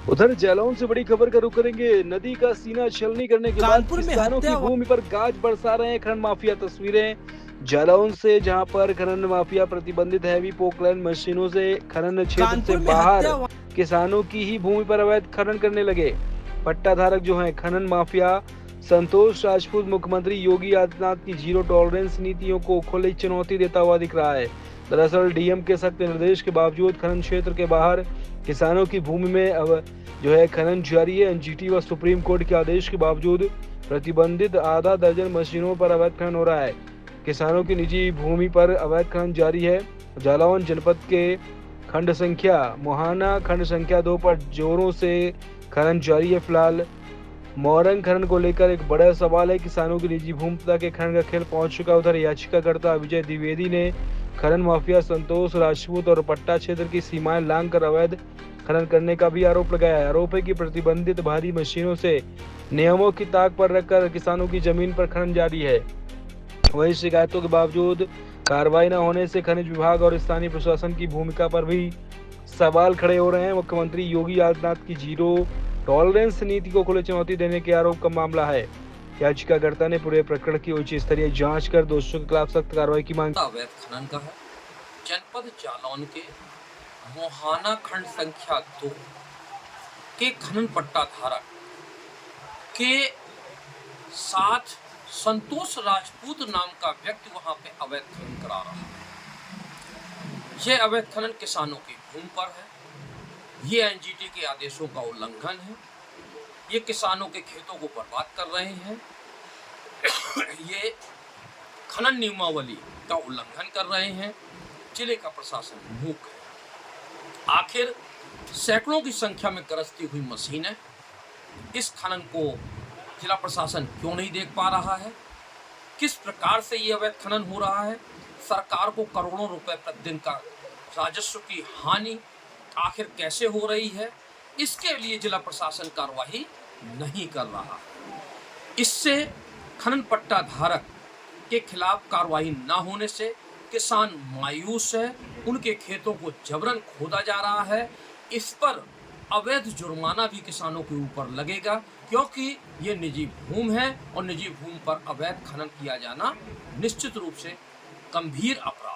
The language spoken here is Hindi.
उधर जालौन से बड़ी खबर का रुख करेंगे। नदी का सीना छलनी करने के बाद कानपुर में किसानों की हत्या भूमि पर गाज बरसा रहे हैं खनन माफिया। तस्वीरें जालौन से, जहां पर खनन माफिया प्रतिबंधित हैवी पोकलैंड मशीनों से खनन क्षेत्र से कानपुर में बाहर हत्या किसानों की ही भूमि पर अवैध खनन करने लगे। पट्टाधारक जो हैं खनन माफिया संतोष राजपूत मुख्यमंत्री योगी आदित्यनाथ की जीरो टॉलरेंस नीतियों को खुली चुनौती देता हुआ दिख रहा है। दरअसल डीएम के सख्त निर्देश के बावजूद खनन क्षेत्र के बाहर किसानों की भूमि में अब जो है खनन जारी है। एनजीटी व सुप्रीम कोर्ट के आदेश के बावजूद प्रतिबंधित आधा दर्जन मशीनों पर अवैध खनन हो रहा है। किसानों की निजी भूमि पर अवैध खनन जारी है। जालौन जनपद के खंड संख्या मोहाना खंड संख्या 2 पर जोरों से खनन जारी है। फिलहाल मोरंग खनन को लेकर एक बड़ा सवाल है। किसानों की निजी भूमि तक के खनन का खेल पहुंच चुका। उधर याचिकाकर्ता विजय द्विवेदी ने खनन माफिया संतोष राजपूत और पट्टा क्षेत्र की सीमाएं लांघकर अवैध खनन करने का भी आरोप लगाया है। आरोप है कि प्रतिबंधित भारी मशीनों से नियमों की ताक पर रखकर किसानों की जमीन पर खनन जारी है। वहीं शिकायतों के बावजूद कार्रवाई न होने से खनिज विभाग और स्थानीय प्रशासन की भूमिका पर भी सवाल खड़े हो रहे हैं। मुख्यमंत्री योगी आदित्यनाथ की जीरो टॉलरेंस नीति को खुली चुनौती देने के आरोप का मामला है। याचिकाकर्ता ने पूरे प्रकरण की उच्च स्तरीय जांच कर दोषियों के खिलाफ सख्त कार्रवाई की मांग। अवैध खनन का है जनपद जालौन के मोहाना खंड संख्या 2 के खनन पट्टा धारक के साथ संतोष राजपूत नाम का व्यक्ति वहां पे अवैध खनन करा रहा है। यह अवैध खनन किसानों की भूमि पर है। ये एनजीटी के आदेशों का उल्लंघन है। ये किसानों के खेतों को बर्बाद कर रहे हैं। ये खनन नियमावली का उल्लंघन कर रहे हैं। जिले का प्रशासन मूक है। आखिर सैकड़ों की संख्या में गरजती हुई मशीनें, इस खनन को जिला प्रशासन क्यों नहीं देख पा रहा है? किस प्रकार से ये अवैध खनन हो रहा है? सरकार को करोड़ों रुपए प्रतिदिन का राजस्व की हानि आखिर कैसे हो रही है? इसके लिए जिला प्रशासन कार्रवाई नहीं कर रहा। इससे खनन पट्टा धारक के खिलाफ कार्रवाई न होने से किसान मायूस है। उनके खेतों को जबरन खोदा जा रहा है। इस पर अवैध जुर्माना भी किसानों के ऊपर लगेगा, क्योंकि ये निजी भूमि है और निजी भूमि पर अवैध खनन किया जाना निश्चित रूप से गंभीर अपराध